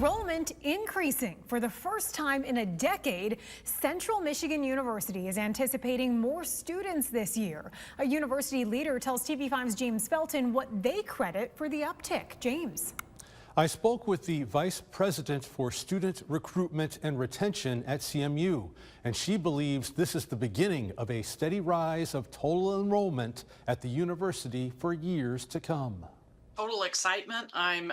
Enrollment increasing. For the first time in a decade, Central Michigan University is anticipating more students this year. A university leader tells TV5's James Felton what they credit for the uptick. James. I spoke with the Vice President for Student Recruitment and Retention at CMU, and she believes this is the beginning of a steady rise of total enrollment at the university for years to come. Total excitement. I'm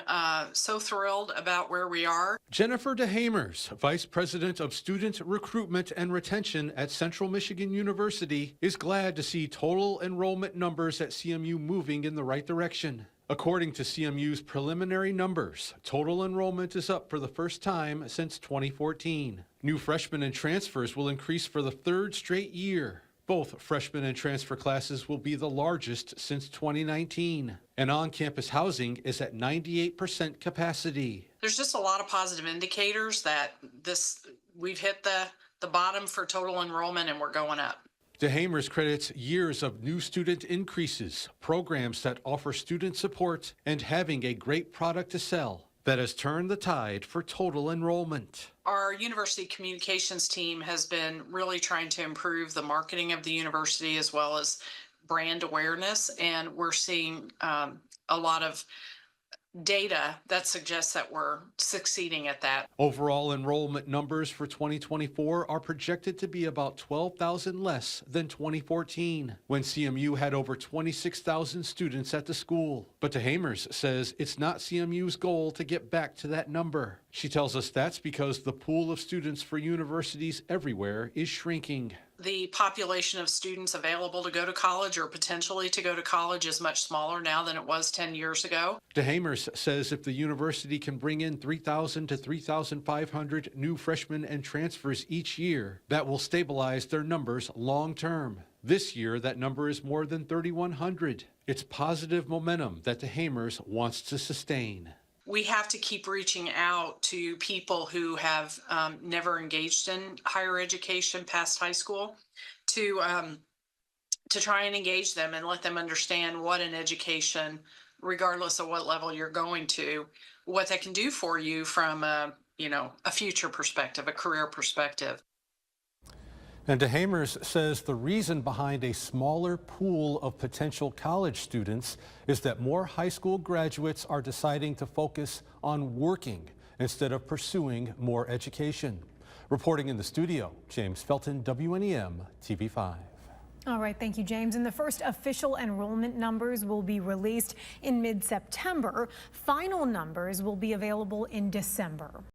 so thrilled about where we are. Jennifer DeHamers, Vice President of Student Recruitment and Retention at Central Michigan University, is glad to see total enrollment numbers at CMU moving in the right direction. According to CMU's preliminary numbers, total enrollment is up for the first time since 2014. New freshmen and transfers will increase for the third straight year. Both freshman and transfer classes will be the largest since 2019. And on-campus housing is at 98% capacity. There's just a lot of positive indicators that we've hit the bottom for total enrollment and we're going up. DeHamers credits years of new student increases, programs that offer student support, and having a great product to sell that has turned the tide for total enrollment. Our university communications team has been really trying to improve the marketing of the university as well as brand awareness, and we're seeing a lot of data that suggests that we're succeeding at that. Overall enrollment numbers for 2024 are projected to be about 12,000 less than 2014, when CMU had over 26,000 students at the school. But DeHamers says it's not CMU's goal to get back to that number. She tells us that's because the pool of students for universities everywhere is shrinking. The population of students available to go to college or potentially to go to college is much smaller now than it was 10 years ago. DeHamers says if the university can bring in 3,000 to 3,500 new freshmen and transfers each year, that will stabilize their numbers long term. This year, that number is more than 3,100. It's positive momentum that DeHamers wants to sustain. We have to keep reaching out to people who have never engaged in higher education past high school to try and engage them and let them understand what an education, regardless of what level you're going to, what that can do for you from a future perspective, a career perspective. And DeHamers says the reason behind a smaller pool of potential college students is that more high school graduates are deciding to focus on working instead of pursuing more education. Reporting in the studio, James Felton, WNEM TV5. All right, thank you, James. And the first official enrollment numbers will be released in mid-September. Final numbers will be available in December.